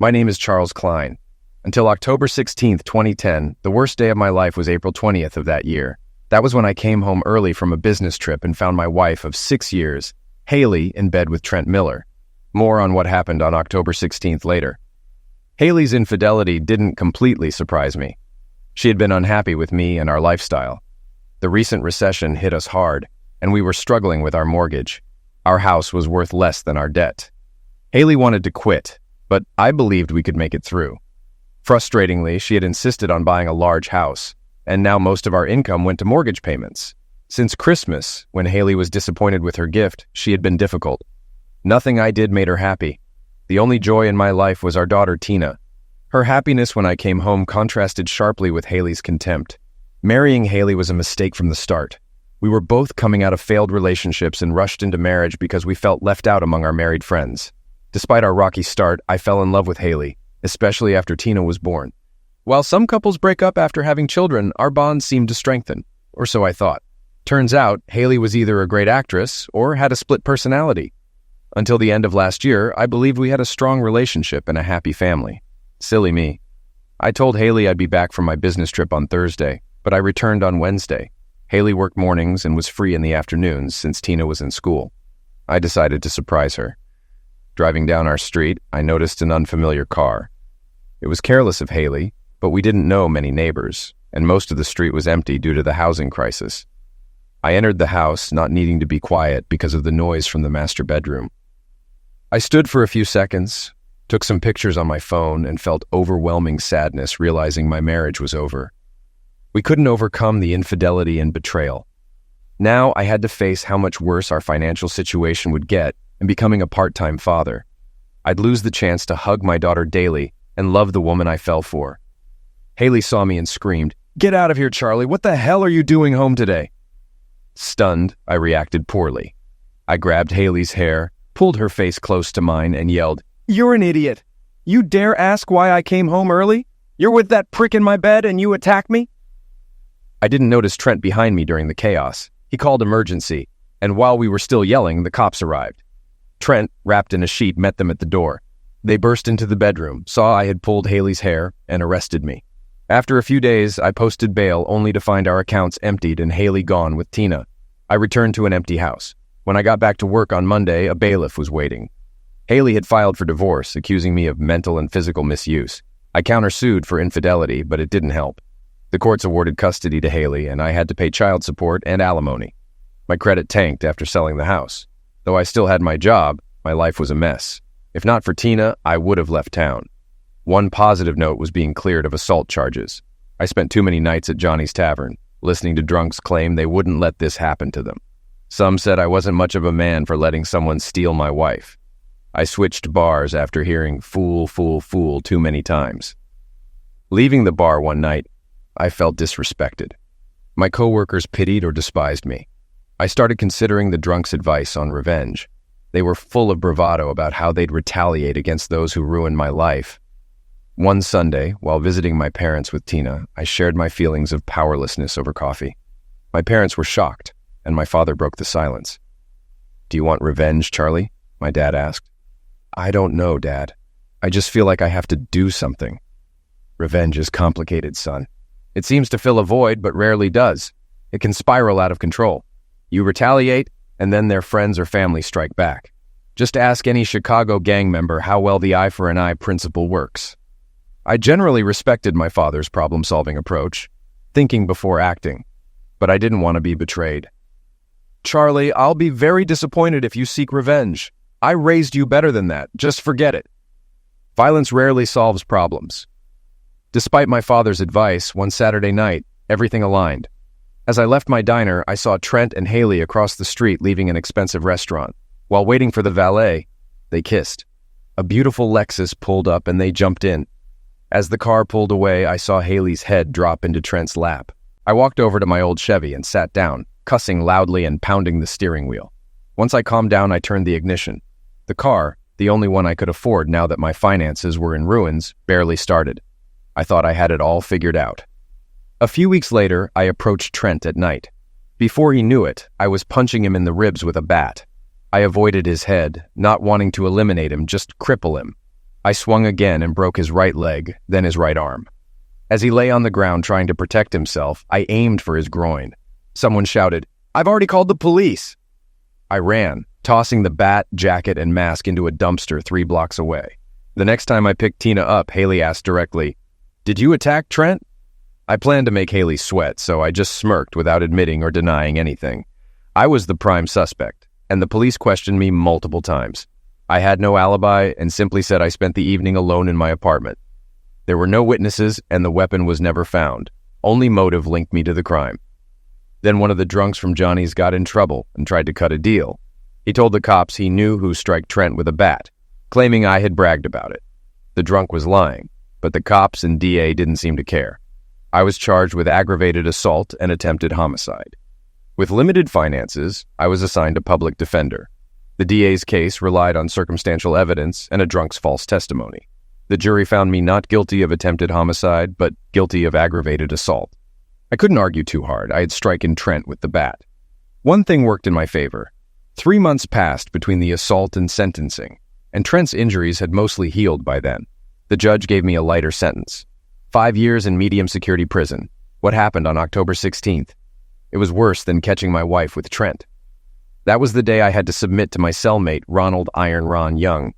My name is Charles Klein. Until October 16th, 2010, the worst day of my life was April 20th of that year. That was when I came home early from a business trip and found my wife of 6 years, Haley, in bed with Trent Miller. More on what happened on October 16th later. Haley's infidelity didn't completely surprise me. She had been unhappy with me and our lifestyle. The recent recession hit us hard, and we were struggling with our mortgage. Our house was worth less than our debt. Haley wanted to quit, but I believed we could make it through. Frustratingly, she had insisted on buying a large house, and now most of our income went to mortgage payments. Since Christmas, when Haley was disappointed with her gift, she had been difficult. Nothing I did made her happy. The only joy in my life was our daughter, Tina. Her happiness when I came home contrasted sharply with Haley's contempt. Marrying Haley was a mistake from the start. We were both coming out of failed relationships and rushed into marriage because we felt left out among our married friends. Despite our rocky start, I fell in love with Haley, especially after Tina was born. While some couples break up after having children, our bond seemed to strengthen, or so I thought. Turns out, Haley was either a great actress or had a split personality. Until the end of last year, I believed we had a strong relationship and a happy family. Silly me. I told Haley I'd be back from my business trip on Thursday, but I returned on Wednesday. Haley worked mornings and was free in the afternoons since Tina was in school. I decided to surprise her. Driving down our street, I noticed an unfamiliar car. It was careless of Haley, but we didn't know many neighbors, and most of the street was empty due to the housing crisis. I entered the house, not needing to be quiet because of the noise from the master bedroom. I stood for a few seconds, took some pictures on my phone, and felt overwhelming sadness realizing my marriage was over. We couldn't overcome the infidelity and betrayal. Now I had to face how much worse our financial situation would get in becoming a part-time father. I'd lose the chance to hug my daughter daily and love the woman I fell for. Haley saw me and screamed, "Get out of here, Charlie! What the hell are you doing home today?" Stunned, I reacted poorly. I grabbed Haley's hair, pulled her face close to mine, and yelled, "You're an idiot! You dare ask why I came home early? You're with that prick in my bed and you attack me?" I didn't notice Trent behind me during the chaos. He called emergency, and while we were still yelling, the cops arrived. Trent, wrapped in a sheet, met them at the door. They burst into the bedroom, saw I had pulled Haley's hair, and arrested me. After a few days, I posted bail only to find our accounts emptied and Haley gone with Tina. I returned to an empty house. When I got back to work on Monday, a bailiff was waiting. Haley had filed for divorce, accusing me of mental and physical misuse. I countersued for infidelity, but it didn't help. The courts awarded custody to Haley, and I had to pay child support and alimony. My credit tanked after selling the house. Though I still had my job, my life was a mess. If not for Tina, I would have left town. One positive note was being cleared of assault charges. I spent too many nights at Johnny's Tavern, listening to drunks claim they wouldn't let this happen to them. Some said I wasn't much of a man for letting someone steal my wife. I switched bars after hearing "fool, fool, fool" too many times. Leaving the bar one night, I felt disrespected. My coworkers pitied or despised me. I started considering the drunks' advice on revenge. They were full of bravado about how they'd retaliate against those who ruined my life. One Sunday, while visiting my parents with Tina, I shared my feelings of powerlessness over coffee. My parents were shocked, and my father broke the silence. "Do you want revenge, Charlie?" my dad asked. "I don't know, Dad. I just feel like I have to do something." "Revenge is complicated, son. It seems to fill a void, but rarely does. It can spiral out of control. You retaliate, and then their friends or family strike back. Just ask any Chicago gang member how well the eye for an eye principle works." I generally respected my father's problem-solving approach, thinking before acting, but I didn't want to be betrayed. "Charlie, I'll be very disappointed if you seek revenge. I raised you better than that. Just forget it." Violence rarely solves problems. Despite my father's advice, one Saturday night, everything aligned. As I left my diner, I saw Trent and Haley across the street leaving an expensive restaurant. While waiting for the valet, they kissed. A beautiful Lexus pulled up and they jumped in. As the car pulled away, I saw Haley's head drop into Trent's lap. I walked over to my old Chevy and sat down, cussing loudly and pounding the steering wheel. Once I calmed down, I turned the ignition. The car, the only one I could afford now that my finances were in ruins, barely started. I thought I had it all figured out. A few weeks later, I approached Trent at night. Before he knew it, I was punching him in the ribs with a bat. I avoided his head, not wanting to eliminate him, just cripple him. I swung again and broke his right leg, then his right arm. As he lay on the ground trying to protect himself, I aimed for his groin. Someone shouted, "I've already called the police!" I ran, tossing the bat, jacket, and mask into a dumpster 3 blocks away. The next time I picked Tina up, Haley asked directly, "Did you attack Trent?" I planned to make Haley sweat, so I just smirked without admitting or denying anything. I was the prime suspect, and the police questioned me multiple times. I had no alibi and simply said I spent the evening alone in my apartment. There were no witnesses, and the weapon was never found. Only motive linked me to the crime. Then one of the drunks from Johnny's got in trouble and tried to cut a deal. He told the cops he knew who struck Trent with a bat, claiming I had bragged about it. The drunk was lying, but the cops and DA didn't seem to care. I was charged with aggravated assault and attempted homicide. With limited finances, I was assigned a public defender. The DA's case relied on circumstantial evidence and a drunk's false testimony. The jury found me not guilty of attempted homicide, but guilty of aggravated assault. I couldn't argue too hard. I had stricken Trent with the bat. One thing worked in my favor. 3 months passed between the assault and sentencing, and Trent's injuries had mostly healed by then. The judge gave me a lighter sentence. 5 years in medium security prison. What happened on October 16th? It was worse than catching my wife with Trent. That was the day I had to submit to my cellmate, Ronald Iron Ron Young.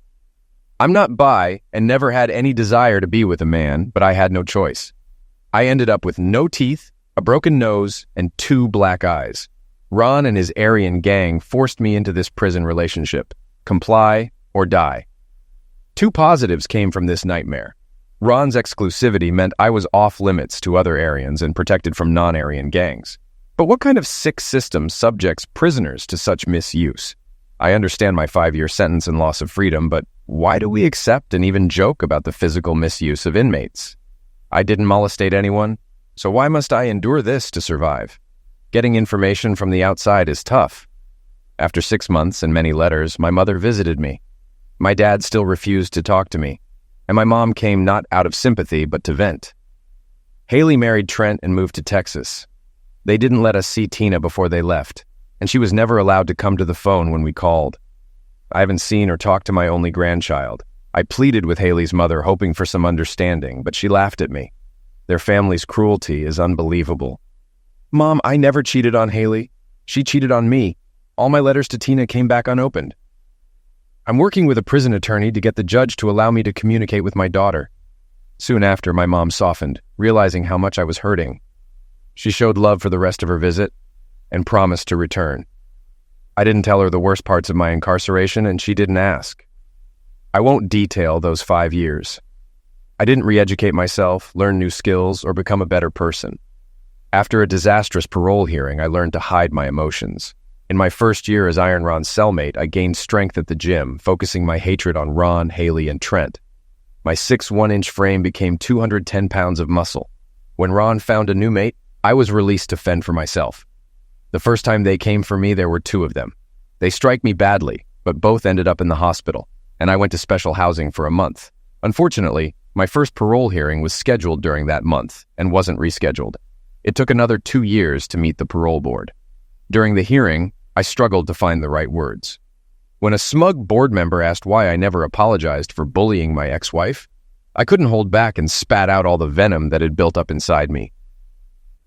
I'm not bi and never had any desire to be with a man, but I had no choice. I ended up with no teeth, a broken nose, and 2 black eyes. Ron and his Aryan gang forced me into this prison relationship. Comply or die. 2 positives came from this nightmare. Ron's exclusivity meant I was off limits to other Aryans and protected from non-Aryan gangs. But what kind of sick system subjects prisoners to such misuse? I understand my 5-year sentence and loss of freedom, but why do we accept and even joke about the physical misuse of inmates? I didn't molestate anyone, so why must I endure this to survive? Getting information from the outside is tough. After 6 months and many letters, my mother visited me. My dad still refused to talk to me, and my mom came not out of sympathy but to vent. Haley married Trent and moved to Texas. They didn't let us see Tina before they left, and she was never allowed to come to the phone when we called. I haven't seen or talked to my only grandchild. I pleaded with Haley's mother, hoping for some understanding, but she laughed at me. Their family's cruelty is unbelievable. Mom, I never cheated on Haley. She cheated on me. All my letters to Tina came back unopened. I'm working with a prison attorney to get the judge to allow me to communicate with my daughter. Soon after, my mom softened, realizing how much I was hurting. She showed love for the rest of her visit and promised to return. I didn't tell her the worst parts of my incarceration, and she didn't ask. I won't detail those 5 years. I didn't re-educate myself, learn new skills, or become a better person. After a disastrous parole hearing, I learned to hide my emotions. In my first year as Iron Ron's cellmate, I gained strength at the gym, focusing my hatred on Ron, Haley, and Trent. My 6'1" frame became 210 pounds of muscle. When Ron found a new mate, I was released to fend for myself. The first time they came for me, there were 2 of them. They strike me badly, but both ended up in the hospital, and I went to special housing for a month. Unfortunately, my first parole hearing was scheduled during that month and wasn't rescheduled. It took another 2 years to meet the parole board. During the hearing, I struggled to find the right words. When a smug board member asked why I never apologized for bullying my ex-wife, I couldn't hold back and spat out all the venom that had built up inside me.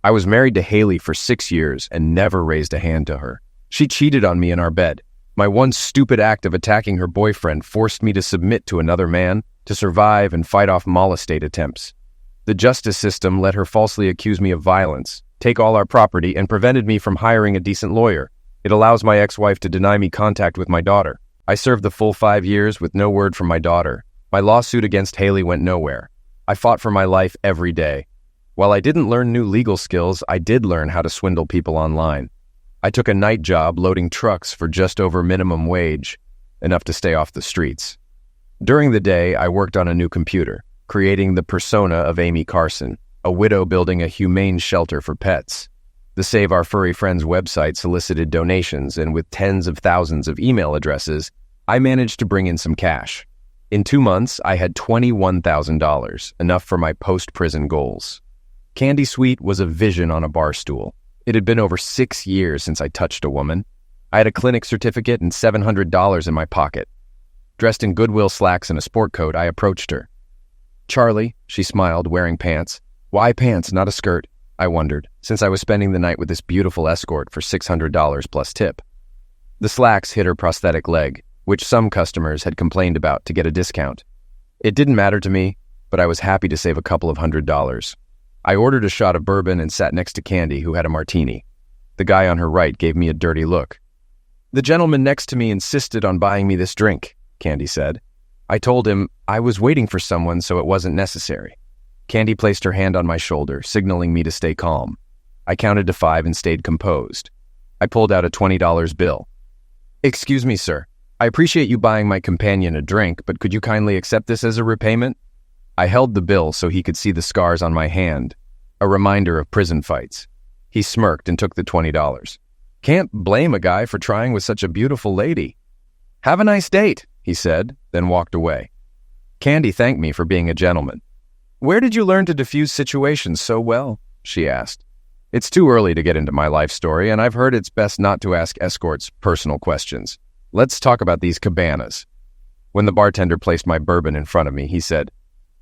I was married to Haley for 6 years and never raised a hand to her. She cheated on me in our bed. My one stupid act of attacking her boyfriend forced me to submit to another man, to survive and fight off molestate attempts. The justice system let her falsely accuse me of violence, take all our property, and prevented me from hiring a decent lawyer. It allows my ex-wife to deny me contact with my daughter. I served the full 5 years with no word from my daughter. My lawsuit against Haley went nowhere. I fought for my life every day. While I didn't learn new legal skills, I did learn how to swindle people online. I took a night job loading trucks for just over minimum wage, enough to stay off the streets. During the day, I worked on a new computer, creating the persona of Amy Carson, a widow building a humane shelter for pets. The Save Our Furry Friends website solicited donations, and with tens of thousands of email addresses, I managed to bring in some cash. In 2 months, I had $21,000, enough for my post-prison goals. Candy Sweet was a vision on a bar stool. It had been over 6 years since I touched a woman. I had a clinic certificate and $700 in my pocket. Dressed in Goodwill slacks and a sport coat, I approached her. "Charlie," she smiled, wearing pants. "Why pants, not a skirt?" I wondered, since I was spending the night with this beautiful escort for $600 plus tip. The slacks hit her prosthetic leg, which some customers had complained about to get a discount. It didn't matter to me, but I was happy to save a couple of $100. I ordered a shot of bourbon and sat next to Candy, who had a martini. The guy on her right gave me a dirty look. "The gentleman next to me insisted on buying me this drink," Candy said. I told him I was waiting for someone, so it wasn't necessary. Candy placed her hand on my shoulder, signaling me to stay calm. I counted to 5 and stayed composed. I pulled out a $20 bill. "Excuse me, sir. I appreciate you buying my companion a drink, but could you kindly accept this as a repayment?" I held the bill so he could see the scars on my hand, a reminder of prison fights. He smirked and took the $20. "Can't blame a guy for trying with such a beautiful lady." "Have a nice date," he said, then walked away. Candy thanked me for being a gentleman. "Where did you learn to diffuse situations so well?" she asked. It's too early to get into my life story, and I've heard it's best not to ask escorts personal questions. Let's talk about these cabanas. When the bartender placed my bourbon in front of me, he said,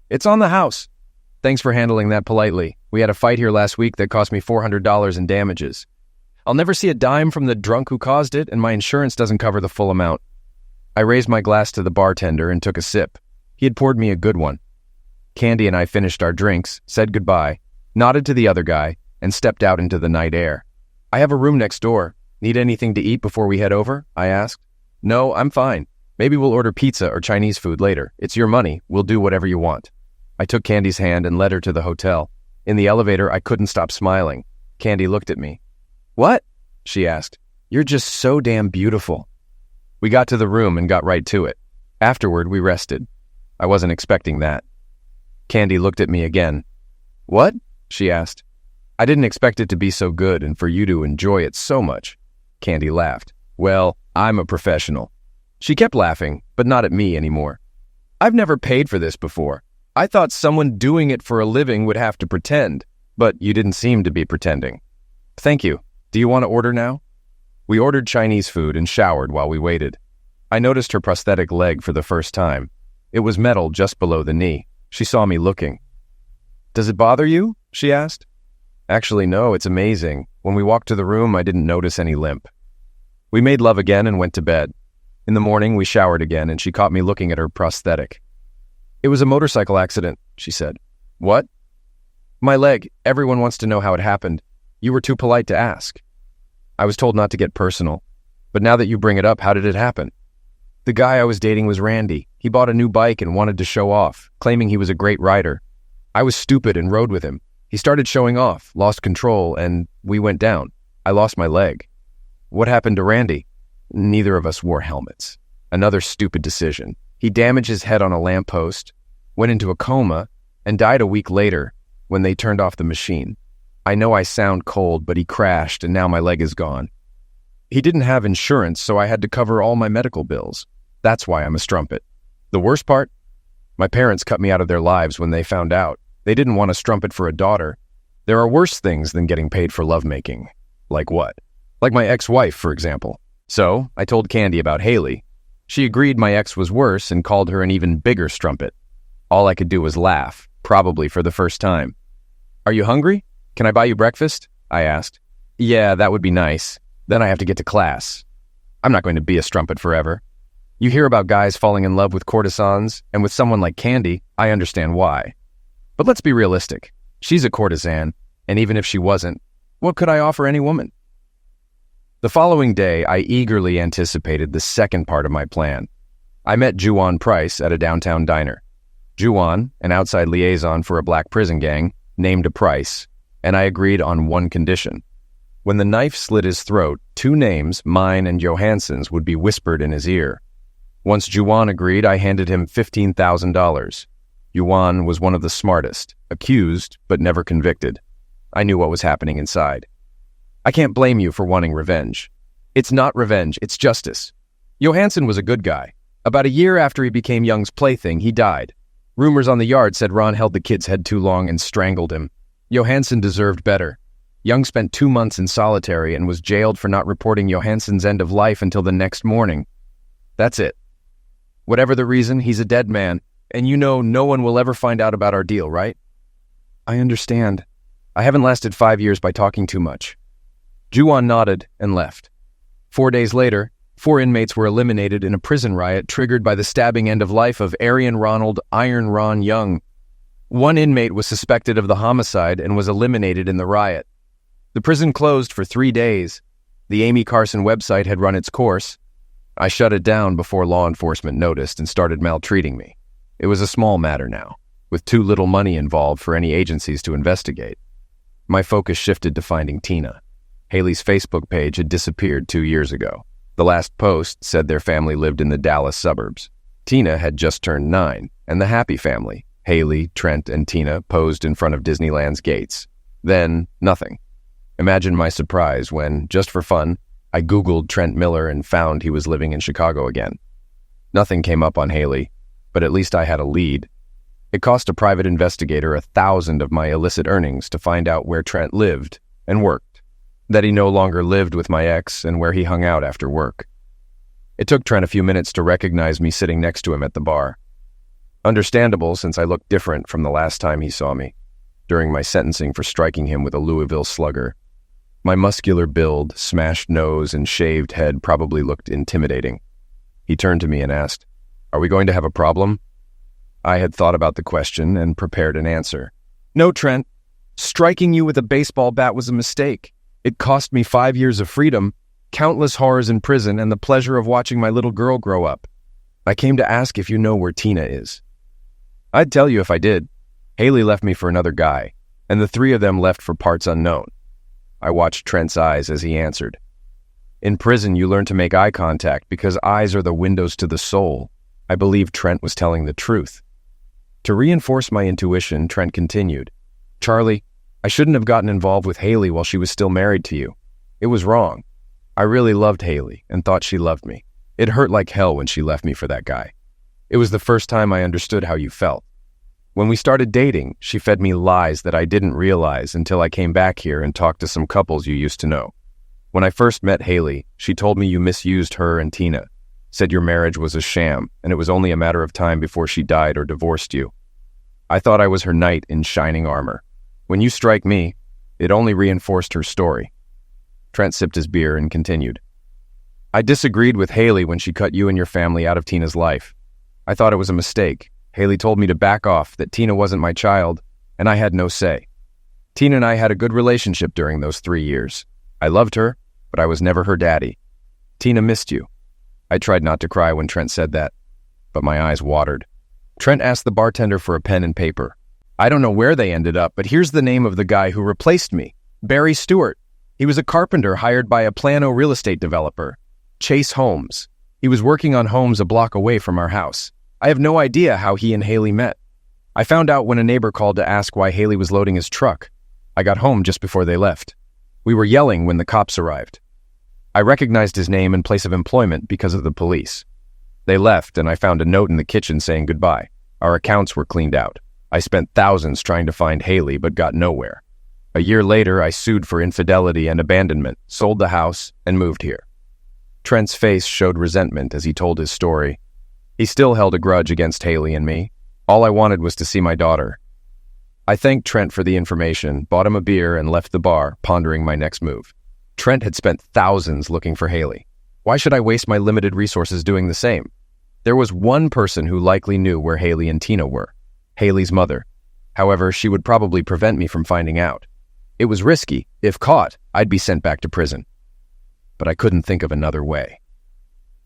"It's on the house. Thanks for handling that politely. We had a fight here last week that cost me $400 in damages. I'll never see a dime from the drunk who caused it, and my insurance doesn't cover the full amount." I raised my glass to the bartender and took a sip. He had poured me a good one. Candy and I finished our drinks, said goodbye, nodded to the other guy, and stepped out into the night air. "I have a room next door. Need anything to eat before we head over?" I asked. "No, I'm fine. Maybe we'll order pizza or Chinese food later. It's your money. We'll do whatever you want." I took Candy's hand and led her to the hotel. In the elevator, I couldn't stop smiling. Candy looked at me. "What?" she asked. "You're just so damn beautiful." We got to the room and got right to it. Afterward, we rested. I wasn't expecting that. Candy looked at me again. "What?" she asked. "I didn't expect it to be so good and for you to enjoy it so much." Candy laughed. "Well, I'm a professional." She kept laughing, but not at me anymore. "I've never paid for this before. I thought someone doing it for a living would have to pretend, but you didn't seem to be pretending." "Thank you. Do you want to order now?" We ordered Chinese food and showered while we waited. I noticed her prosthetic leg for the first time. It was metal just below the knee. She saw me looking. "Does it bother you?" she asked. "Actually, no, it's amazing. When we walked to the room, I didn't notice any limp." We made love again and went to bed. In the morning, we showered again, and she caught me looking at her prosthetic. "It was a motorcycle accident," she said. "What?" "My leg. Everyone wants to know how it happened. You were too polite to ask." I was told not to get personal. But now that you bring it up, how did it happen? "The guy I was dating was Randy. He bought a new bike and wanted to show off, claiming he was a great rider. I was stupid and rode with him. He started showing off, lost control, and we went down. I lost my leg." "What happened to Randy?" "Neither of us wore helmets. Another stupid decision. He damaged his head on a lamppost, went into a coma, and died a week later when they turned off the machine. I know I sound cold, but he crashed, and now my leg is gone. He didn't have insurance, so I had to cover all my medical bills. That's why I'm a strumpet. The worst part? My parents cut me out of their lives when they found out. They didn't want a strumpet for a daughter. There are worse things than getting paid for lovemaking." "Like what?" "Like my ex-wife, for example." So I told Candy about Haley. She agreed my ex was worse and called her an even bigger strumpet. All I could do was laugh, probably for the first time. "Are you hungry? Can I buy you breakfast?" I asked. "Yeah, that would be nice. Then I have to get to class. I'm not going to be a strumpet forever." You hear about guys falling in love with courtesans, and with someone like Candy, I understand why. But let's be realistic. She's a courtesan, and even if she wasn't, what could I offer any woman? The following day, I eagerly anticipated the second part of my plan. I met Juwan Price at a downtown diner. Juwan, an outside liaison for a black prison gang, named a price, and I agreed on one condition. When the knife slit his throat, 2 names, mine and Johansson's, would be whispered in his ear. Once Juwan agreed, I handed him $15,000. Juwan was one of the smartest, accused but never convicted. I knew what was happening inside. "I can't blame you for wanting revenge." "It's not revenge, it's justice." Johansson was a good guy. About a year after he became Young's plaything, he died. Rumors on the yard said Ron held the kid's head too long and strangled him. Johansson deserved better. Young spent 2 months in solitary and was jailed for not reporting Johansson's end of life until the next morning. That's it. Whatever the reason, he's a dead man, and you know no one will ever find out about our deal, right? I understand. I haven't lasted 5 years by talking too much. Juan nodded and left. 4 days later, 4 inmates were eliminated in a prison riot triggered by the stabbing end of life of Arian Ronald Iron Ron Young. 1 inmate was suspected of the homicide and was eliminated in the riot. The prison closed for 3 days. The Amy Carson website had run its course. I shut it down before law enforcement noticed and started maltreating me. It was a small matter now, with too little money involved for any agencies to investigate. My focus shifted to finding Tina. Haley's Facebook page had disappeared 2 years ago. The last post said their family lived in the Dallas suburbs. Tina had just turned 9, and the Happy family, Haley, Trent, and Tina, posed in front of Disneyland's gates. Then, nothing. Imagine my surprise when, just for fun, I Googled Trent Miller and found he was living in Chicago again. Nothing came up on Haley, but at least I had a lead. It cost a private investigator 1,000 of my illicit earnings to find out where Trent lived and worked, that he no longer lived with my ex and where he hung out after work. It took Trent a few minutes to recognize me sitting next to him at the bar. Understandable, since I looked different from the last time he saw me, during my sentencing for striking him with a Louisville slugger. My muscular build, smashed nose, and shaved head probably looked intimidating. He turned to me and asked, "Are we going to have a problem?" I had thought about the question and prepared an answer. "No, Trent. Striking you with a baseball bat was a mistake. It cost me 5 years of freedom, countless horrors in prison, and the pleasure of watching my little girl grow up. I came to ask if you know where Tina is." "I'd tell you if I did. Haley left me for another guy, and the 3 of them left for parts unknown." I watched Trent's eyes as he answered. "In prison, you learn to make eye contact because eyes are the windows to the soul." I believed Trent was telling the truth. To reinforce my intuition, Trent continued, "Charlie, I shouldn't have gotten involved with Haley while she was still married to you. It was wrong. I really loved Haley and thought she loved me. It hurt like hell when she left me for that guy. It was the first time I understood how you felt. When we started dating, she fed me lies that I didn't realize until I came back here and talked to some couples you used to know. When I first met Haley, she told me you misused her and Tina, said your marriage was a sham, and it was only a matter of time before she died or divorced you. I thought I was her knight in shining armor. When you strike me, it only reinforced her story." Trent sipped his beer and continued, "I disagreed with Haley when she cut you and your family out of Tina's life. I thought it was a mistake. Haley told me to back off, that Tina wasn't my child, and I had no say. Tina and I had a good relationship during those 3 years. I loved her, but I was never her daddy. Tina missed you." I tried not to cry when Trent said that, but my eyes watered. Trent asked the bartender for a pen and paper. "I don't know where they ended up, but here's the name of the guy who replaced me. Barry Stewart. He was a carpenter hired by a Plano real estate developer, Chase Holmes. He was working on homes a block away from our house. I have no idea how he and Haley met. I found out when a neighbor called to ask why Haley was loading his truck. I got home just before they left. We were yelling when the cops arrived. I recognized his name and place of employment because of the police. They left, and I found a note in the kitchen saying goodbye. Our accounts were cleaned out. I spent thousands trying to find Haley, but got nowhere. A year later, I sued for infidelity and abandonment, sold the house, and moved here." Trent's face showed resentment as he told his story. He still held a grudge against Haley and me. All I wanted was to see my daughter. I thanked Trent for the information, bought him a beer, and left the bar, pondering my next move. Trent had spent thousands looking for Haley. Why should I waste my limited resources doing the same? There was one person who likely knew where Haley and Tina were, Haley's mother. However, she would probably prevent me from finding out. It was risky. If caught, I'd be sent back to prison. But I couldn't think of another way.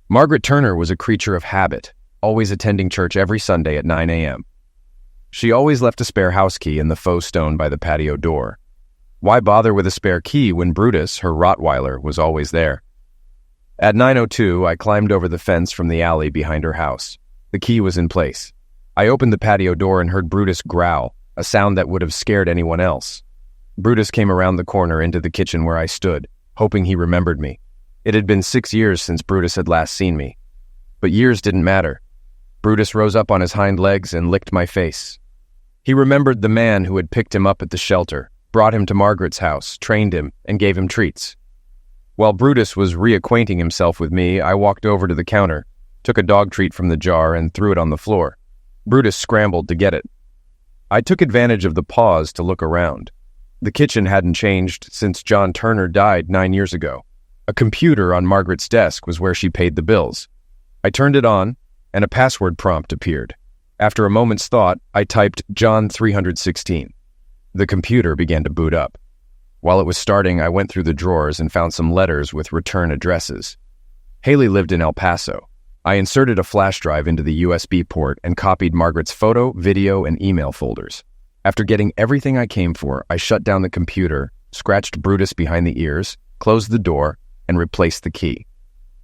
Margaret Turner was a creature of habit, always attending church every Sunday at 9 a.m. She always left a spare house key in the faux stone by the patio door. Why bother with a spare key when Brutus, her Rottweiler, was always there? At 9:02, I climbed over the fence from the alley behind her house. The key was in place. I opened the patio door and heard Brutus growl, a sound that would have scared anyone else. Brutus came around the corner into the kitchen where I stood, hoping he remembered me. It had been 6 years since Brutus had last seen me. But years didn't matter. Brutus rose up on his hind legs and licked my face. He remembered the man who had picked him up at the shelter, brought him to Margaret's house, trained him, and gave him treats. While Brutus was reacquainting himself with me, I walked over to the counter. took a dog treat from the jar, and threw it on the floor. Brutus scrambled to get it. I took advantage of the pause to look around. The kitchen hadn't changed since John Turner died 9 years ago. A computer on Margaret's desk was where she paid the bills. I turned it on, and a password prompt appeared. After a moment's thought, I typed John 316. The computer began to boot up. While it was starting, I went through the drawers and found some letters with return addresses. Haley lived in El Paso. I inserted a flash drive into the USB port and copied Margaret's photo, video, and email folders. After getting everything I came for, I shut down the computer, scratched Brutus behind the ears, closed the door, and replaced the key.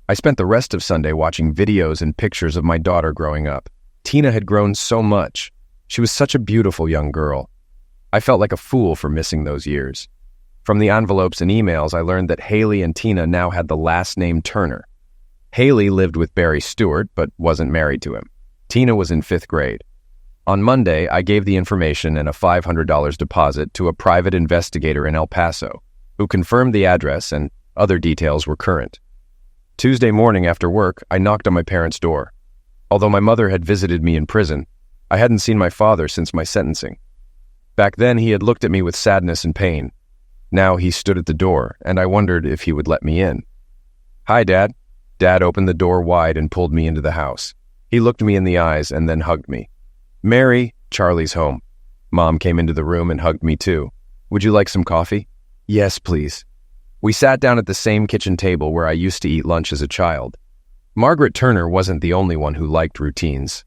I spent the rest of Sunday watching videos and pictures of my daughter growing up. Tina had grown so much. She was such a beautiful young girl. I felt like a fool for missing those years. From the envelopes and emails, I learned that Haley and Tina now had the last name Turner. Haley lived with Barry Stewart, but wasn't married to him. Tina was in 5th grade. On Monday, I gave the information and a $500 deposit to a private investigator in El Paso, who confirmed the address and other details were current. Tuesday morning after work, I knocked on my parents' door. Although my mother had visited me in prison, I hadn't seen my father since my sentencing. Back then, he had looked at me with sadness and pain. Now he stood at the door, and I wondered if he would let me in. "Hi, Dad." Dad opened the door wide and pulled me into the house. He looked me in the eyes and then hugged me. "Mary, Charlie's home." Mom came into the room and hugged me too. "Would you like some coffee?" "Yes, please." We sat down at the same kitchen table where I used to eat lunch as a child. Margaret Turner wasn't the only one who liked routines.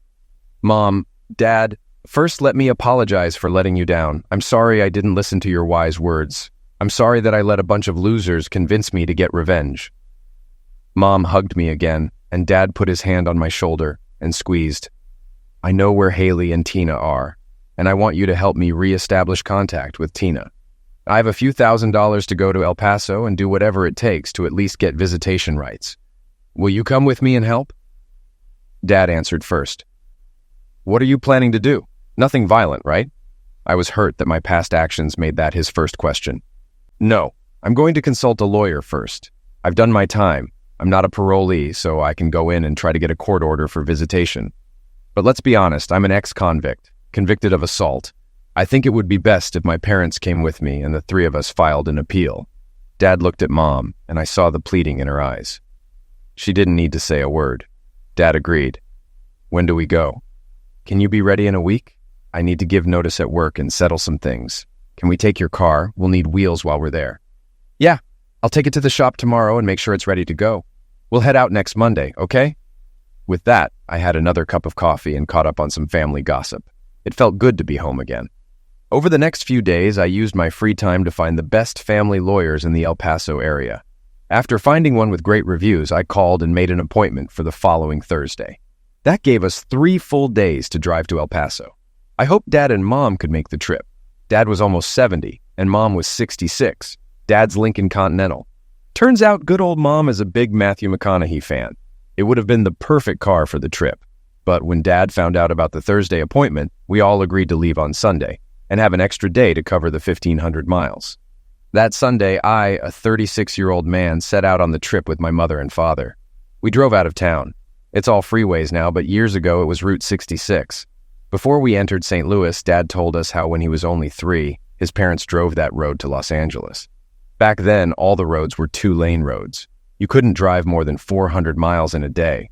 "Mom, Dad, first let me apologize for letting you down. I'm sorry I didn't listen to your wise words. I'm sorry that I let a bunch of losers convince me to get revenge." Mom hugged me again, and Dad put his hand on my shoulder and squeezed. "I know where Haley and Tina are, and I want you to help me reestablish contact with Tina. I have a few $1,000s to go to El Paso and do whatever it takes to at least get visitation rights. Will you come with me and help?" Dad answered first. "What are you planning to do? Nothing violent, right?" I was hurt that my past actions made that his first question. "No, I'm going to consult a lawyer first. I've done my time. I'm not a parolee, so I can go in and try to get a court order for visitation. But let's be honest, I'm an ex-convict, convicted of assault. I think it would be best if my parents came with me and the three of us filed an appeal." Dad looked at Mom, and I saw the pleading in her eyes. She didn't need to say a word. Dad agreed. "When do we go?" "Can you be ready in a week? I need to give notice at work and settle some things. Can we take your car? We'll need wheels while we're there." "Yeah, I'll take it to the shop tomorrow and make sure it's ready to go. We'll head out next Monday, okay?" With that, I had another cup of coffee and caught up on some family gossip. It felt good to be home again. Over the next few days, I used my free time to find the best family lawyers in the El Paso area. After finding one with great reviews, I called and made an appointment for the following Thursday. That gave us 3 full days to drive to El Paso. I hoped Dad and Mom could make the trip. Dad was almost 70, and Mom was 66. Dad's Lincoln Continental. Turns out good old Mom is a big Matthew McConaughey fan. It would have been the perfect car for the trip. But when Dad found out about the Thursday appointment, we all agreed to leave on Sunday and have an extra day to cover the 1,500 miles. That Sunday, I, a 36-year-old man, set out on the trip with my mother and father. We drove out of town. It's all freeways now, but years ago it was Route 66. Before we entered St. Louis, Dad told us how when he was only 3, his parents drove that road to Los Angeles. Back then, all the roads were 2-lane roads. You couldn't drive more than 400 miles in a day.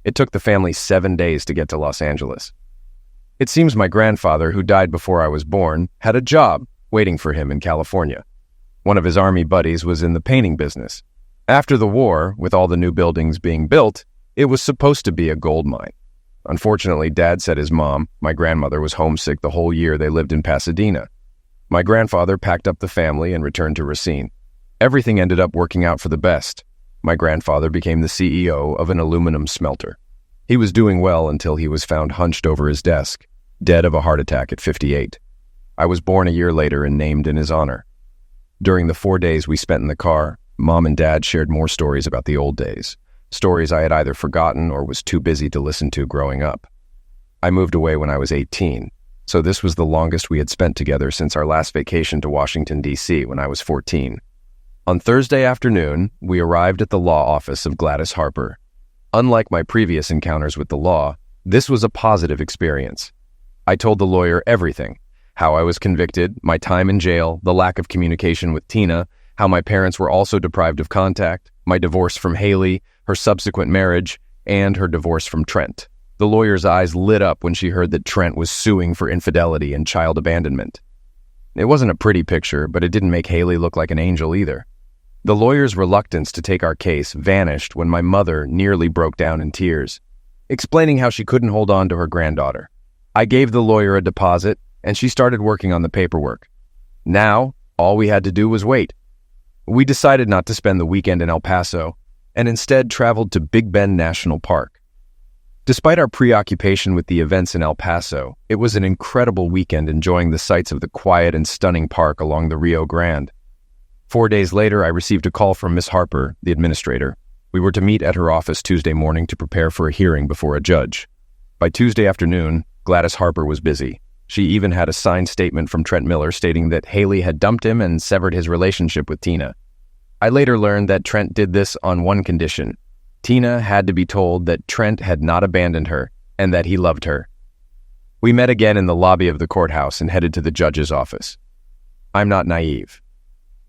It took the family 7 days to get to Los Angeles. It seems my grandfather, who died before I was born, had a job waiting for him in California. One of his army buddies was in the painting business. After the war, with all the new buildings being built, it was supposed to be a gold mine. Unfortunately, Dad said his mom, my grandmother, was homesick the whole year they lived in Pasadena. My grandfather packed up the family and returned to Racine. Everything ended up working out for the best. My grandfather became the CEO of an aluminum smelter. He was doing well until he was found hunched over his desk, dead of a heart attack at 58. I was born a year later and named in his honor. During the 4 days we spent in the car, Mom and Dad shared more stories about the old days, stories I had either forgotten or was too busy to listen to growing up. I moved away when I was 18, so this was the longest we had spent together since our last vacation to Washington, D.C. when I was 14. On Thursday afternoon, we arrived at the law office of Gladys Harper. Unlike my previous encounters with the law, this was a positive experience. I told the lawyer everything: how I was convicted, my time in jail, the lack of communication with Tina, how my parents were also deprived of contact, my divorce from Haley, her subsequent marriage, and her divorce from Trent. The lawyer's eyes lit up when she heard that Trent was suing for infidelity and child abandonment. It wasn't a pretty picture, but it didn't make Haley look like an angel either. The lawyer's reluctance to take our case vanished when my mother nearly broke down in tears, explaining how she couldn't hold on to her granddaughter. I gave the lawyer a deposit, and she started working on the paperwork. Now, all we had to do was wait. We decided not to spend the weekend in El Paso, and instead traveled to Big Bend National Park. Despite our preoccupation with the events in El Paso, it was an incredible weekend enjoying the sights of the quiet and stunning park along the Rio Grande. 4 days later, I received a call from Miss Harper, the administrator. We were to meet at her office Tuesday morning to prepare for a hearing before a judge. By Tuesday afternoon, Gladys Harper was busy. She even had a signed statement from Trent Miller stating that Haley had dumped him and severed his relationship with Tina. I later learned that Trent did this on one condition: Tina had to be told that Trent had not abandoned her and that he loved her. We met again in the lobby of the courthouse and headed to the judge's office. I'm not naive.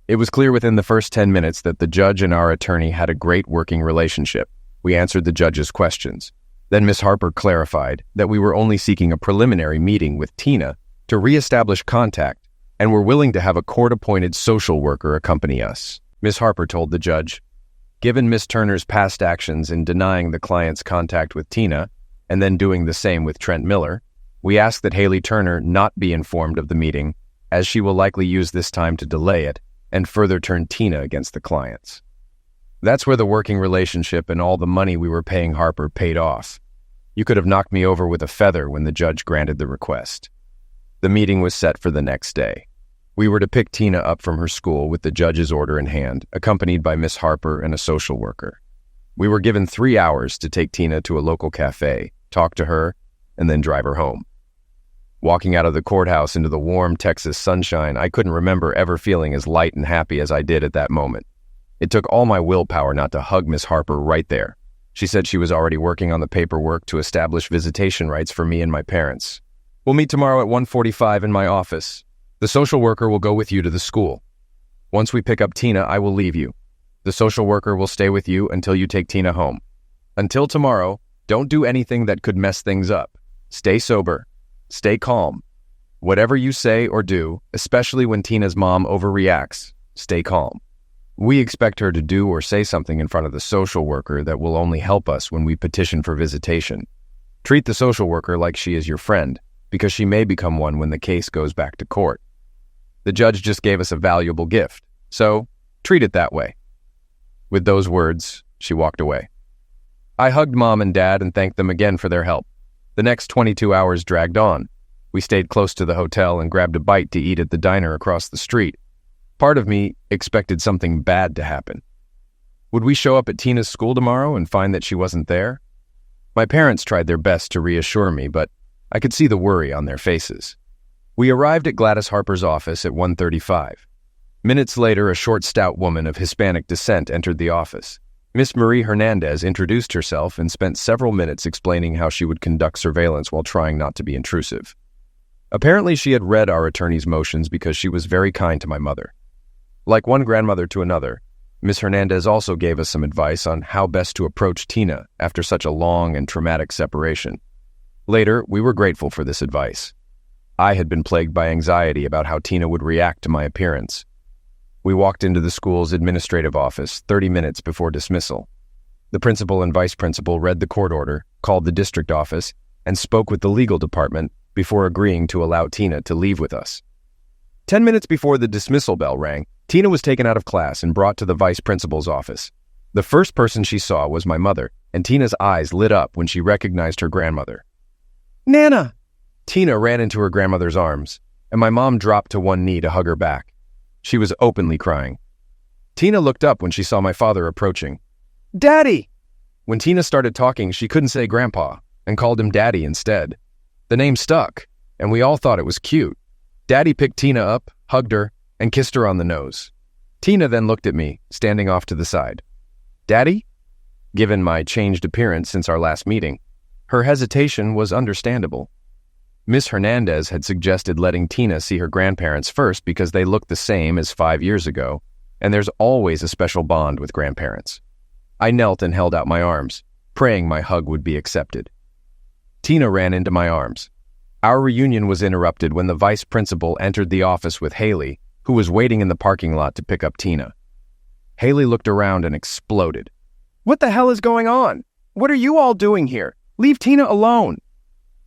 It was clear within the first 10 minutes that the judge and our attorney had a great working relationship. We answered the judge's questions. Then Miss Harper clarified that we were only seeking a preliminary meeting with Tina to reestablish contact and were willing to have a court-appointed social worker accompany us. Miss Harper told the judge, "Given Miss Turner's past actions in denying the client's contact with Tina and then doing the same with Trent Miller, we ask that Haley Turner not be informed of the meeting, as she will likely use this time to delay it and further turn Tina against the clients." That's where the working relationship and all the money we were paying Harper paid off. You could have knocked me over with a feather when the judge granted the request. The meeting was set for the next day. We were to pick Tina up from her school with the judge's order in hand, accompanied by Miss Harper and a social worker. We were given 3 hours to take Tina to a local cafe, talk to her, and then drive her home. Walking out of the courthouse into the warm Texas sunshine, I couldn't remember ever feeling as light and happy as I did at that moment. It took all my willpower not to hug Miss Harper right there. She said she was already working on the paperwork to establish visitation rights for me and my parents. "We'll meet tomorrow at 1:45 in my office. The social worker will go with you to the school. Once we pick up Tina, I will leave you. The social worker will stay with you until you take Tina home. Until tomorrow, don't do anything that could mess things up. Stay sober. Stay calm. Whatever you say or do, especially when Tina's mom overreacts, stay calm. We expect her to do or say something in front of the social worker that will only help us when we petition for visitation. Treat the social worker like she is your friend, because she may become one when the case goes back to court. The judge just gave us a valuable gift, so treat it that way." With those words, she walked away. I hugged Mom and Dad and thanked them again for their help. The next 22 hours dragged on. We stayed close to the hotel and grabbed a bite to eat at the diner across the street. Part of me expected something bad to happen. Would we show up at Tina's school tomorrow and find that she wasn't there? My parents tried their best to reassure me, but I could see the worry on their faces. We arrived at Gladys Harper's office at 1:35. Minutes later, a short, stout woman of Hispanic descent entered the office. Miss Marie Hernandez introduced herself and spent several minutes explaining how she would conduct surveillance while trying not to be intrusive. Apparently, she had read our attorney's motions because she was very kind to my mother. Like one grandmother to another, Miss Hernandez also gave us some advice on how best to approach Tina after such a long and traumatic separation. Later, we were grateful for this advice. I had been plagued by anxiety about how Tina would react to my appearance. We walked into the school's administrative office 30 minutes before dismissal. The principal and vice principal read the court order, called the district office, and spoke with the legal department before agreeing to allow Tina to leave with us. 10 minutes before the dismissal bell rang, Tina was taken out of class and brought to the vice principal's office. The first person she saw was my mother, and Tina's eyes lit up when she recognized her grandmother. "Nana!" Tina ran into her grandmother's arms, and my mom dropped to one knee to hug her back. She was openly crying. Tina looked up when she saw my father approaching. "Daddy!" When Tina started talking, she couldn't say Grandpa and called him Daddy instead. The name stuck, and we all thought it was cute. Daddy picked Tina up, hugged her, and kissed her on the nose. Tina then looked at me, standing off to the side. "Daddy?" given my changed appearance since our last meeting. Her hesitation was understandable. Miss Hernandez had suggested letting Tina see her grandparents first because they looked the same as 5 years ago, and there's always a special bond with grandparents. I knelt and held out my arms, praying my hug would be accepted. Tina ran into my arms. Our reunion was interrupted when the vice principal entered the office with Haley, who was waiting in the parking lot to pick up Tina. Haley looked around and exploded. "What the hell is going on? What are you all doing here? Leave Tina alone."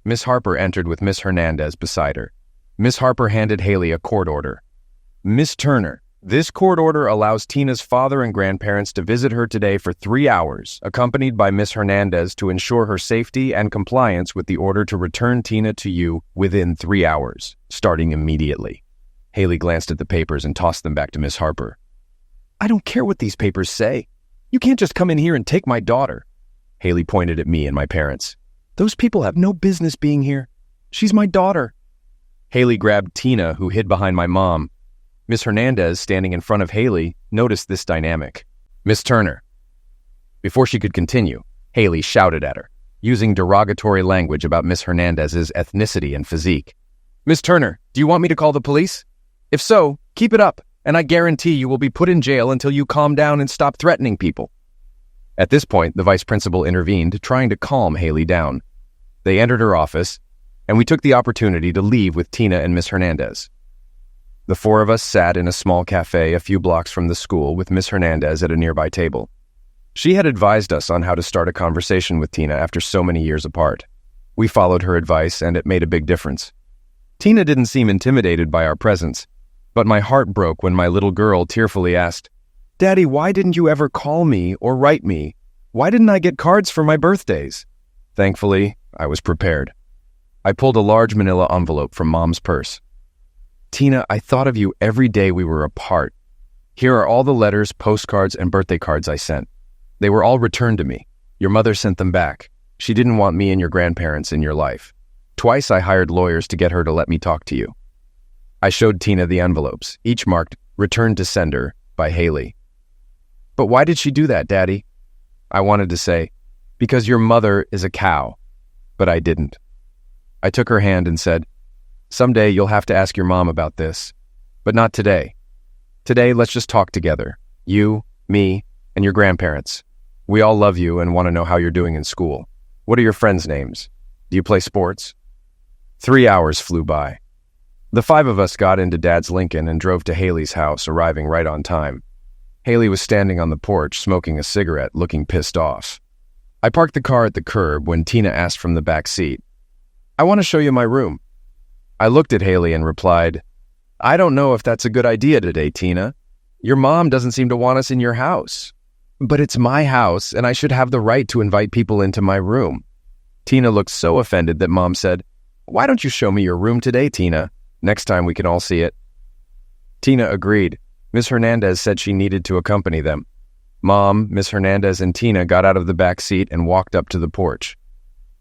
Miss Harper entered with Miss Hernandez beside her. Miss Harper handed Haley a court order. "Miss Turner, this court order allows Tina's father and grandparents to visit her today for 3 hours, accompanied by Miss Hernandez to ensure her safety and compliance with the order to return Tina to you within 3 hours, starting immediately." Haley glanced at the papers and tossed them back to Miss Harper. "I don't care what these papers say. You can't just come in here and take my daughter." Haley pointed at me and my parents. "Those people have no business being here. She's my daughter." Haley grabbed Tina, who hid behind my mom. Miss Hernandez, standing in front of Haley, noticed this dynamic. "Miss Turner." Before she could continue, Haley shouted at her, using derogatory language about Miss Hernandez's ethnicity and physique. "Miss Turner, do you want me to call the police? If so, keep it up, and I guarantee you will be put in jail until you calm down and stop threatening people." At this point, the vice principal intervened, trying to calm Haley down. They entered her office, and we took the opportunity to leave with Tina and Miss Hernandez. The 4 of us sat in a small cafe a few blocks from the school with Miss Hernandez at a nearby table. She had advised us on how to start a conversation with Tina after so many years apart. We followed her advice, and it made a big difference. Tina didn't seem intimidated by our presence, but my heart broke when my little girl tearfully asked, "Daddy, why didn't you ever call me or write me? Why didn't I get cards for my birthdays?" Thankfully, I was prepared. I pulled a large manila envelope from Mom's purse. "Tina, I thought of you every day we were apart. Here are all the letters, postcards, and birthday cards I sent. They were all returned to me. Your mother sent them back. She didn't want me and your grandparents in your life. Twice I hired lawyers to get her to let me talk to you." I showed Tina the envelopes, each marked "Returned to Sender" by Haley. "But why did she do that, Daddy?" I wanted to say, "Because your mother is a cow," but I didn't. I took her hand and said, "Someday you'll have to ask your mom about this, but not today. Today, let's just talk together. You, me, and your grandparents. We all love you and want to know how you're doing in school. What are your friends' names? Do you play sports?" 3 hours flew by. The 5 of us got into Dad's Lincoln and drove to Haley's house, arriving right on time. Haley was standing on the porch, smoking a cigarette, looking pissed off. I parked the car at the curb when Tina asked from the back seat, "I want to show you my room." I looked at Haley and replied, "I don't know if that's a good idea today, Tina. Your mom doesn't seem to want us in your house. But it's my house, and I should have the right to invite people into my room." Tina looked so offended that Mom said, "Why don't you show me your room today, Tina? Next time we can all see it." Tina agreed. Miss Hernandez said she needed to accompany them. Mom, Miss Hernandez, and Tina got out of the back seat and walked up to the porch.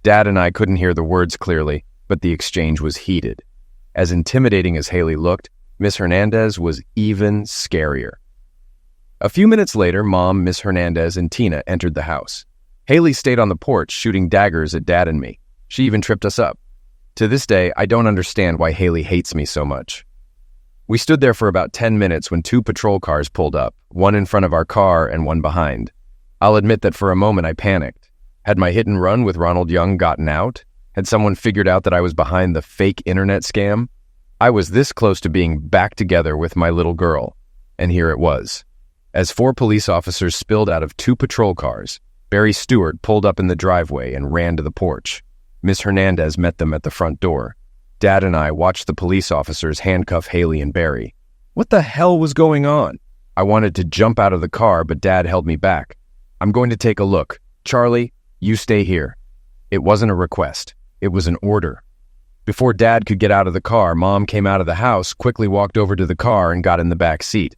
Dad and I couldn't hear the words clearly, but the exchange was heated. As intimidating as Haley looked, Miss Hernandez was even scarier. A few minutes later, Mom, Miss Hernandez, and Tina entered the house. Haley stayed on the porch, shooting daggers at Dad and me. She even tripped us up. To this day, I don't understand why Haley hates me so much. We stood there for about 10 minutes when 2 patrol cars pulled up, one in front of our car and one behind. I'll admit that for a moment I panicked. Had my hit and run with Ronald Young gotten out? Had someone figured out that I was behind the fake internet scam? I was this close to being back together with my little girl, and here it was. As 4 police officers spilled out of 2 patrol cars, Barry Stewart pulled up in the driveway and ran to the porch. Miss Hernandez met them at the front door. Dad and I watched the police officers handcuff Haley and Barry. What the hell was going on? I wanted to jump out of the car, but Dad held me back. "I'm going to take a look. Charlie, you stay here." It wasn't a request. It was an order. Before Dad could get out of the car, Mom came out of the house, quickly walked over to the car, and got in the back seat.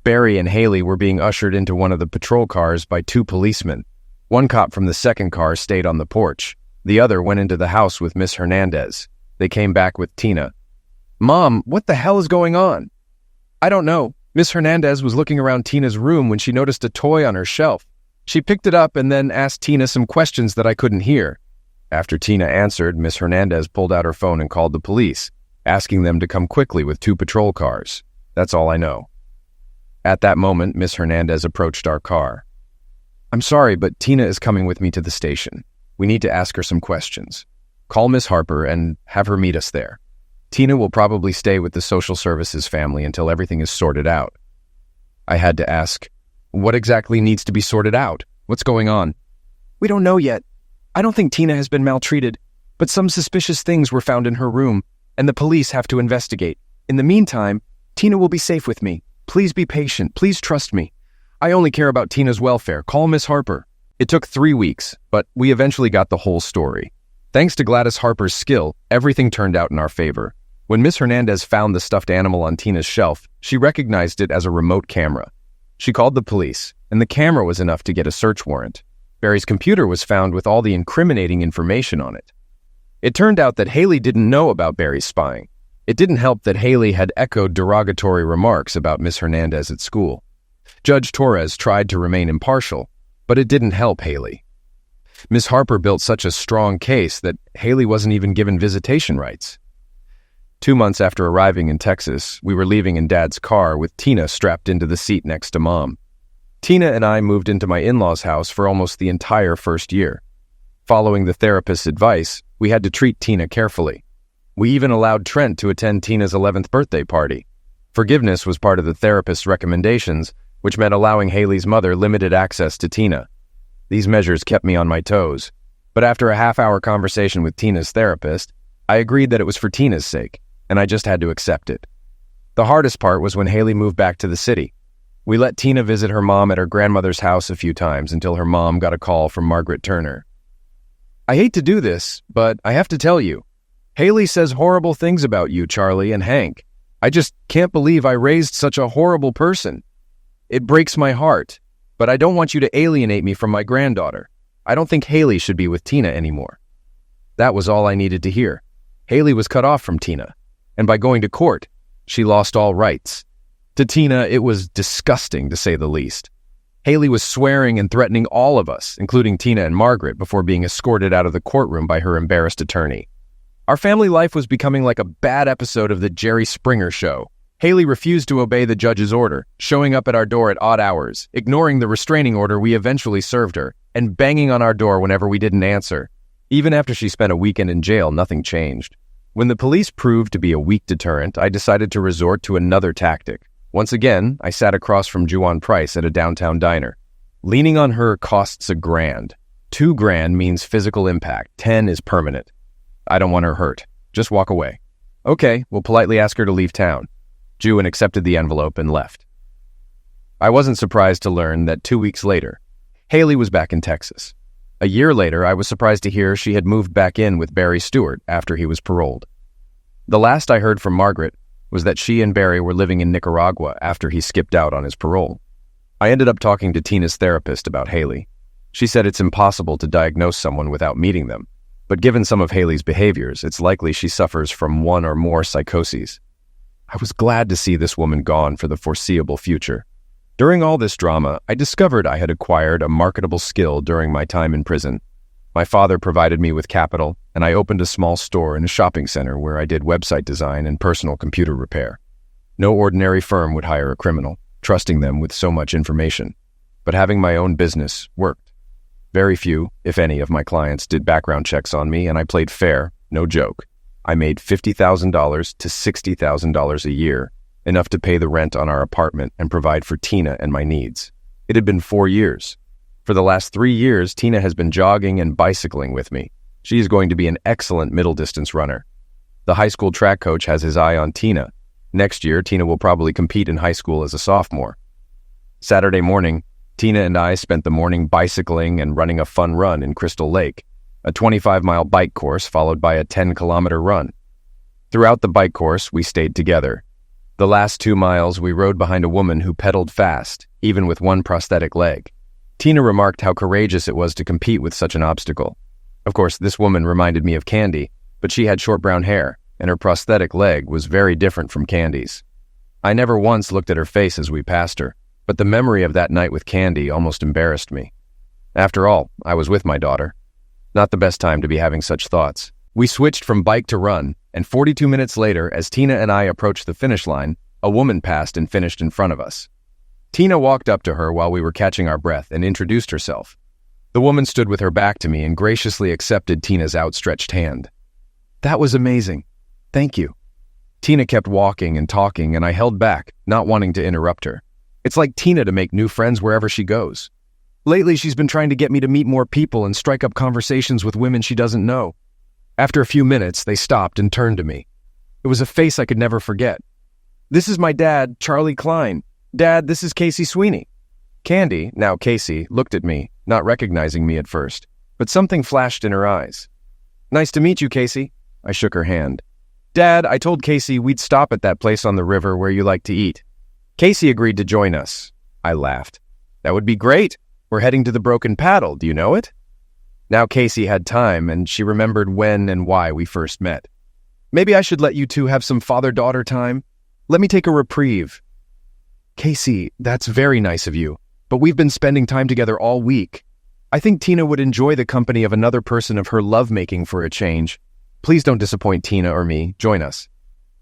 Barry and Haley were being ushered into one of the patrol cars by 2 policemen. One cop from the second car stayed on the porch. The other went into the house with Miss Hernandez. They came back with Tina. "Mom, what the hell is going on?" "I don't know. Miss Hernandez was looking around Tina's room when she noticed a toy on her shelf. She picked it up and then asked Tina some questions that I couldn't hear. After Tina answered, Miss Hernandez pulled out her phone and called the police, asking them to come quickly with 2 patrol cars. That's all I know. At that moment, Miss Hernandez approached our car. "I'm sorry, but Tina is coming with me to the station. We need to ask her some questions. Call Miss Harper and have her meet us there. Tina will probably stay with the social services family until everything is sorted out." I had to ask, "What exactly needs to be sorted out? What's going on?" "We don't know yet. I don't think Tina has been maltreated, but some suspicious things were found in her room, and the police have to investigate. In the meantime, Tina will be safe with me. Please be patient. Please trust me. I only care about Tina's welfare. Call Miss Harper." It took 3 weeks, but we eventually got the whole story. Thanks to Gladys Harper's skill, everything turned out in our favor. When Miss Hernandez found the stuffed animal on Tina's shelf, she recognized it as a remote camera. She called the police, and the camera was enough to get a search warrant. Barry's computer was found with all the incriminating information on it. It turned out that Haley didn't know about Barry's spying. It didn't help that Haley had echoed derogatory remarks about Miss Hernandez at school. Judge Torres tried to remain impartial, but it didn't help Haley. Miss Harper built such a strong case that Haley wasn't even given visitation rights. 2 months after arriving in Texas, we were leaving in Dad's car with Tina strapped into the seat next to Mom. Tina and I moved into my in-laws' house for almost the entire first year. Following the therapist's advice, we had to treat Tina carefully. We even allowed Trent to attend Tina's 11th birthday party. Forgiveness was part of the therapist's recommendations, which meant allowing Haley's mother limited access to Tina. These measures kept me on my toes, but after a half-hour conversation with Tina's therapist, I agreed that it was for Tina's sake, and I just had to accept it. The hardest part was when Haley moved back to the city. We let Tina visit her mom at her grandmother's house a few times until her mom got a call from Margaret Turner. "I hate to do this, but I have to tell you. Haley says horrible things about you, Charlie, and Hank. I just can't believe I raised such a horrible person. It breaks my heart, but I don't want you to alienate me from my granddaughter. I don't think Haley should be with Tina anymore." That was all I needed to hear. Haley was cut off from Tina, and by going to court, she lost all rights. To Tina, it was disgusting, to say the least. Haley was swearing and threatening all of us, including Tina and Margaret, before being escorted out of the courtroom by her embarrassed attorney. Our family life was becoming like a bad episode of the Jerry Springer Show. Haley refused to obey the judge's order, showing up at our door at odd hours, ignoring the restraining order we eventually served her, and banging on our door whenever we didn't answer. Even after she spent a weekend in jail, nothing changed. When the police proved to be a weak deterrent, I decided to resort to another tactic. Once again, I sat across from Juwan Price at a downtown diner. Leaning on her costs $1,000. $2,000 means physical impact. 10 is permanent. I don't want her hurt. Just walk away. Okay, we'll politely ask her to leave town. Juwan accepted the envelope and left. I wasn't surprised to learn that 2 weeks later, Haley was back in Texas. A year later, I was surprised to hear she had moved back in with Barry Stewart after he was paroled. The last I heard from Margaret was that she and Barry were living in Nicaragua after he skipped out on his parole. I ended up talking to Tina's therapist about Haley. She said it's impossible to diagnose someone without meeting them, but given some of Haley's behaviors, it's likely she suffers from one or more psychoses. I was glad to see this woman gone for the foreseeable future. During all this drama, I discovered I had acquired a marketable skill during my time in prison. My father provided me with capital, and I opened a small store in a shopping center where I did website design and personal computer repair. No ordinary firm would hire a criminal, trusting them with so much information. But having my own business worked. Very few, if any, of my clients did background checks on me, and I played fair, no joke. I made $50,000 to $60,000 a year, enough to pay the rent on our apartment and provide for Tina and my needs. It had been 4 years. For the last 3 years, Tina has been jogging and bicycling with me. She is going to be an excellent middle-distance runner. The high school track coach has his eye on Tina. Next year, Tina will probably compete in high school as a sophomore. Saturday morning, Tina and I spent the morning bicycling and running a fun run in Crystal Lake, a 25-mile bike course followed by a 10-kilometer run. Throughout the bike course, we stayed together. The last 2 miles, we rode behind a woman who pedaled fast, even with one prosthetic leg. Tina remarked how courageous it was to compete with such an obstacle. Of course, this woman reminded me of Candy, but she had short brown hair, and her prosthetic leg was very different from Candy's. I never once looked at her face as we passed her, but the memory of that night with Candy almost embarrassed me. After all, I was with my daughter. Not the best time to be having such thoughts. We switched from bike to run, and 42 minutes later, as Tina and I approached the finish line, a woman passed and finished in front of us. Tina walked up to her while we were catching our breath and introduced herself. The woman stood with her back to me and graciously accepted Tina's outstretched hand. That was amazing. Thank you. Tina kept walking and talking, and I held back, not wanting to interrupt her. It's like Tina to make new friends wherever she goes. Lately, she's been trying to get me to meet more people and strike up conversations with women she doesn't know. After a few minutes, they stopped and turned to me. It was a face I could never forget. This is my dad, Charlie Klein. Dad, this is Casey Sweeney. Candy, now Casey, looked at me, not recognizing me at first, but something flashed in her eyes. Nice to meet you, Casey. I shook her hand. Dad, I told Casey we'd stop at that place on the river where you like to eat. Casey agreed to join us. I laughed. That would be great. We're heading to the Broken Paddle. Do you know it? Now Casey had time, and she remembered when and why we first met. Maybe I should let you two have some father-daughter time. Let me take a reprieve. Casey, that's very nice of you, but we've been spending time together all week. I think Tina would enjoy the company of another person of her lovemaking for a change. Please don't disappoint Tina or me. Join us.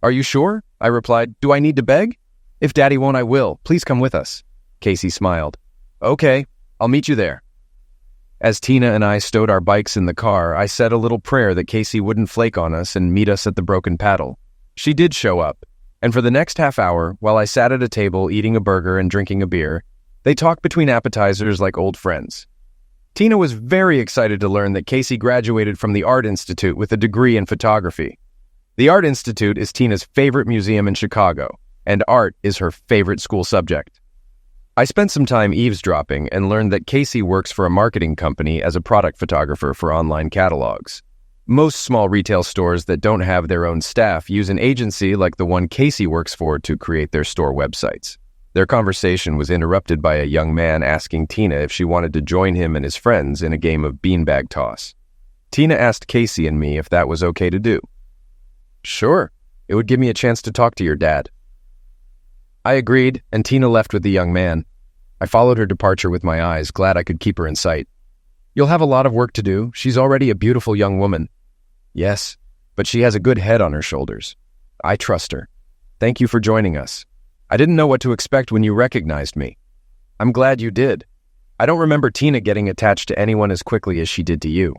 Are you sure? I replied. Do I need to beg? If Daddy won't, I will. Please come with us. Casey smiled. Okay, I'll meet you there. As Tina and I stowed our bikes in the car, I said a little prayer that Casey wouldn't flake on us and meet us at the Broken Paddle. She did show up, and for the next half hour, while I sat at a table eating a burger and drinking a beer, they talked between appetizers like old friends. Tina was very excited to learn that Casey graduated from the Art Institute with a degree in photography. The Art Institute is Tina's favorite museum in Chicago, and art is her favorite school subject. I spent some time eavesdropping and learned that Casey works for a marketing company as a product photographer for online catalogs. Most small retail stores that don't have their own staff use an agency like the one Casey works for to create their store websites. Their conversation was interrupted by a young man asking Tina if she wanted to join him and his friends in a game of beanbag toss. Tina asked Casey and me if that was okay to do. Sure, it would give me a chance to talk to your dad. I agreed, and Tina left with the young man. I followed her departure with my eyes, glad I could keep her in sight. You'll have a lot of work to do. She's already a beautiful young woman. Yes, but she has a good head on her shoulders. I trust her. Thank you for joining us. I didn't know what to expect when you recognized me. I'm glad you did. I don't remember Tina getting attached to anyone as quickly as she did to you.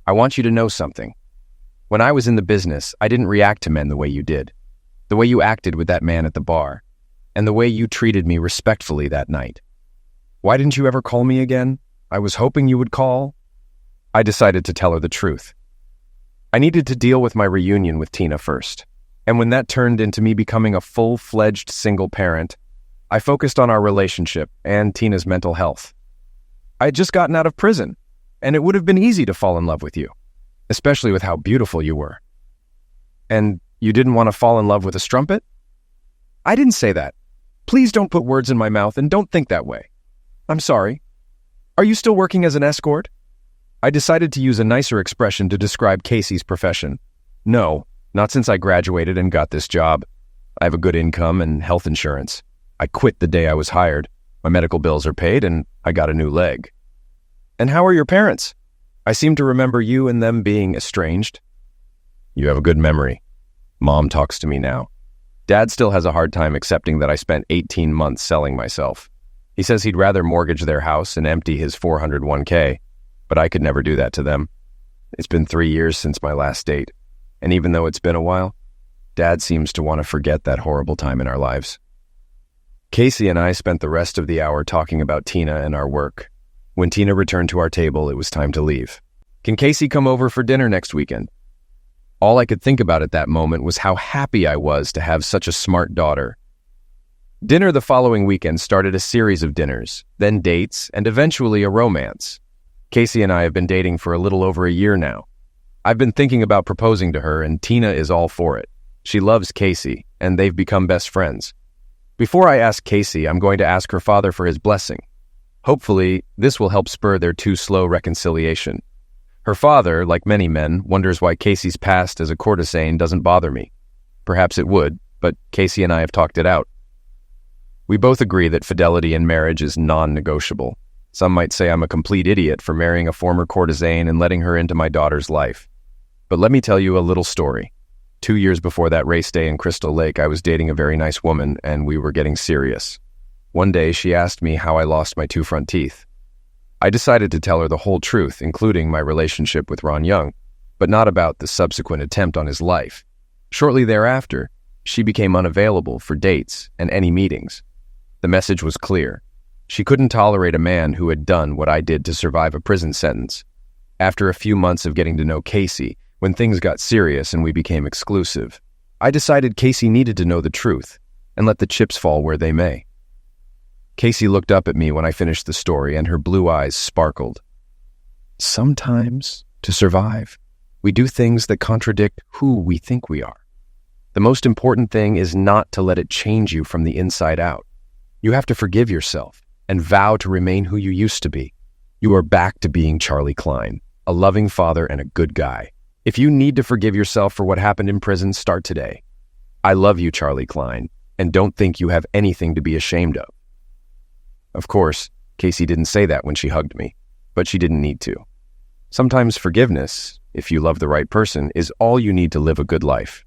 I want you to know something. When I was in the business, I didn't react to men the way you did. The way you acted with that man at the bar. And the way you treated me respectfully that night. Why didn't you ever call me again? I was hoping you would call. I decided to tell her the truth. I needed to deal with my reunion with Tina first. And when that turned into me becoming a full-fledged single parent, I focused on our relationship and Tina's mental health. I had just gotten out of prison, and it would have been easy to fall in love with you, especially with how beautiful you were. And you didn't want to fall in love with a strumpet? I didn't say that. Please don't put words in my mouth and don't think that way. I'm sorry. Are you still working as an escort? I decided to use a nicer expression to describe Casey's profession. No, not since I graduated and got this job. I have a good income and health insurance. I quit the day I was hired. My medical bills are paid and I got a new leg. And how are your parents? I seem to remember you and them being estranged. You have a good memory. Mom talks to me now. Dad still has a hard time accepting that I spent 18 months selling myself. He says he'd rather mortgage their house and empty his 401k, but I could never do that to them. It's been 3 years since my last date, and even though it's been a while, Dad seems to want to forget that horrible time in our lives. Casey and I spent the rest of the hour talking about Tina and our work. When Tina returned to our table, it was time to leave. Can Casey come over for dinner next weekend? All I could think about at that moment was how happy I was to have such a smart daughter. Dinner the following weekend started a series of dinners, then dates, and eventually a romance. Casey and I have been dating for a little over a year now. I've been thinking about proposing to her, and Tina is all for it. She loves Casey, and they've become best friends. Before I ask Casey, I'm going to ask her father for his blessing. Hopefully, this will help spur their too-slow reconciliation. Her father, like many men, wonders why Casey's past as a courtesan doesn't bother me. Perhaps it would, but Casey and I have talked it out. We both agree that fidelity in marriage is non-negotiable. Some might say I'm a complete idiot for marrying a former courtesan and letting her into my daughter's life. But let me tell you a little story. 2 years before that race day in Crystal Lake, I was dating a very nice woman, and we were getting serious. One day, she asked me how I lost my 2 front teeth. I decided to tell her the whole truth, including my relationship with Ron Young, but not about the subsequent attempt on his life. Shortly thereafter, she became unavailable for dates and any meetings. The message was clear. She couldn't tolerate a man who had done what I did to survive a prison sentence. After a few months of getting to know Casey, when things got serious and we became exclusive, I decided Casey needed to know the truth and let the chips fall where they may. Casey looked up at me when I finished the story, and her blue eyes sparkled. Sometimes, to survive, we do things that contradict who we think we are. The most important thing is not to let it change you from the inside out. You have to forgive yourself and vow to remain who you used to be. You are back to being Charlie Klein, a loving father and a good guy. If you need to forgive yourself for what happened in prison, start today. I love you, Charlie Klein, and don't think you have anything to be ashamed of. Of course, Casey didn't say that when she hugged me, but she didn't need to. Sometimes forgiveness, if you love the right person, is all you need to live a good life.